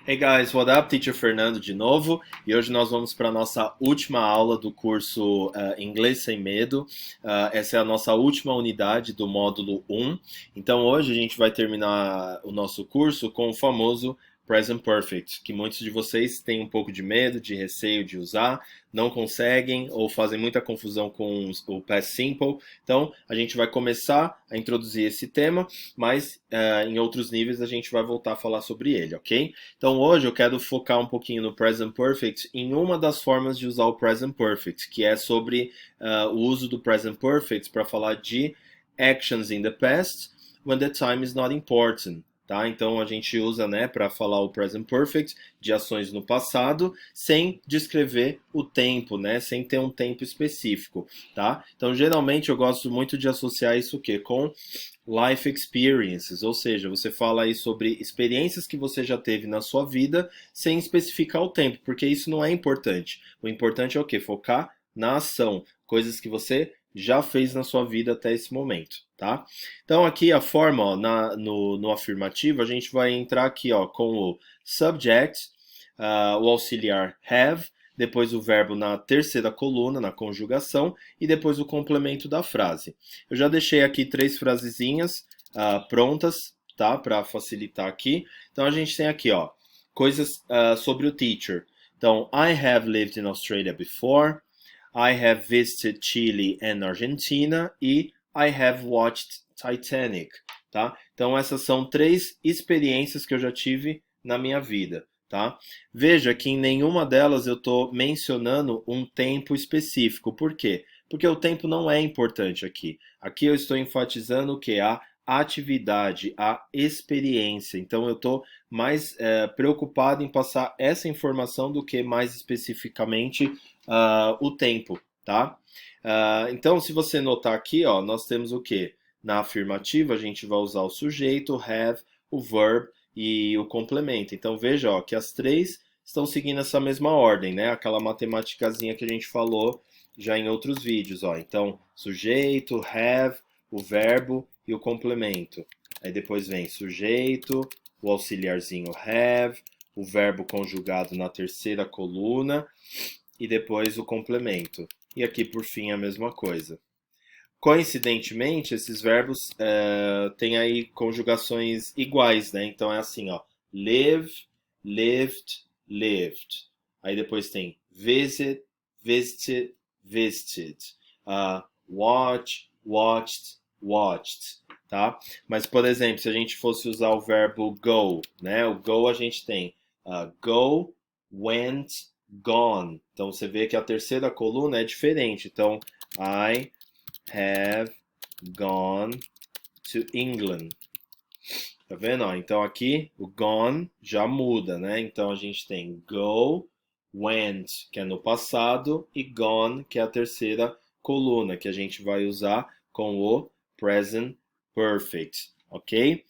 Hey guys, what up? Teacher Fernando de novo, e hoje nós vamos para a nossa última aula do curso Inglês Sem Medo. Essa é a nossa última unidade do módulo 1. Então hoje a gente vai terminar o nosso curso com o famoso Present Perfect, que muitos de vocês têm um pouco de medo, de receio de usar, não conseguem ou fazem muita confusão com o Past Simple. Então a gente vai começar a introduzir esse tema, mas em outros níveis a gente vai voltar a falar sobre ele, ok? Então hoje eu quero focar um pouquinho no Present Perfect em uma das formas de usar o Present Perfect, que é sobre o uso do Present Perfect para falar de actions in the past when the time is not important. Tá? Então a gente usa, né, para falar o present perfect de ações no passado, sem descrever o tempo, né, sem ter um tempo específico, tá? Então geralmente eu gosto muito de associar isso o quê? Com life experiences, ou seja, você fala aí sobre experiências que você já teve na sua vida, sem especificar o tempo, porque isso não é importante. O importante é o quê? Focar na ação, coisas que você já fez na sua vida até esse momento, tá? Então aqui a forma, ó, no afirmativo, a gente vai entrar aqui, ó, com o subject, o auxiliar have, depois o verbo na terceira coluna, na conjugação, e depois o complemento da frase. Eu já deixei aqui 3 frasezinhas prontas, tá? Para facilitar aqui. Então a gente tem aqui, ó, coisas sobre o teacher. Então, I have lived in Australia before. I have visited Chile and Argentina e I have watched Titanic, tá? Então essas são 3 experiências que eu já tive na minha vida, tá? Veja que em nenhuma delas eu estou mencionando um tempo específico. Por quê? Porque o tempo não é importante aqui. Aqui eu estou enfatizando o que? A atividade, a experiência. Então eu estou mais preocupado em passar essa informação do que mais especificamente o tempo, tá? Então, se você notar aqui, ó, nós temos o que? Na afirmativa, a gente vai usar o sujeito, o have, o verb e o complemento. Então, veja ó, que as 3 estão seguindo essa mesma ordem, né? Aquela matemáticazinha que a gente falou já em outros vídeos, ó. Então, sujeito, have, o verbo e o complemento. Aí depois vem sujeito, o auxiliarzinho have, o verbo conjugado na terceira coluna e depois o complemento. E aqui, por fim, a mesma coisa. Coincidentemente, esses verbos têm aí conjugações iguais, né? Então é assim, ó. Live, lived, lived. Aí depois tem visit, visited, visited. Watch, watched, watched. Tá? Mas, por exemplo, se a gente fosse usar o verbo go, né? O go a gente tem go, went, gone. Então você vê que a terceira coluna é diferente. Então, I have gone to England. Tá vendo? Ó, então aqui o gone já muda, né? Então a gente tem go, went, que é no passado, e gone, que é a terceira coluna, que a gente vai usar com o present perfect, ok?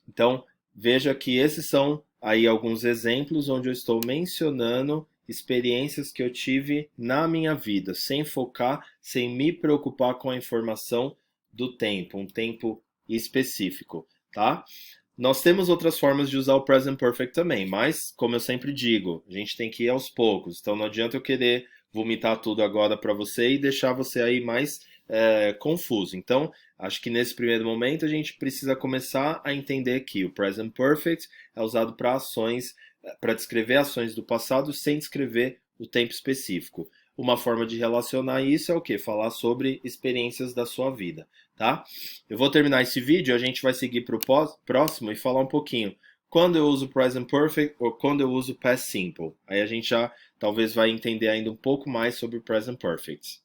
Então veja que esses são aí alguns exemplos onde eu estou mencionando experiências que eu tive na minha vida, sem focar, sem me preocupar com a informação do tempo, um tempo específico, tá? Nós temos outras formas de usar o present perfect também, mas, como eu sempre digo, a gente tem que ir aos poucos. Então não adianta eu querer vomitar tudo agora para você e deixar você aí mais confuso. Então, acho que nesse primeiro momento a gente precisa começar a entender que o present perfect é usado para ações, para descrever ações do passado sem descrever o tempo específico. Uma forma de relacionar isso é o quê? Falar sobre experiências da sua vida, tá? Eu vou terminar esse vídeo, a gente vai seguir para o próximo e falar um pouquinho quando eu uso present perfect ou quando eu uso past simple. Aí a gente já talvez vai entender ainda um pouco mais sobre o present perfect.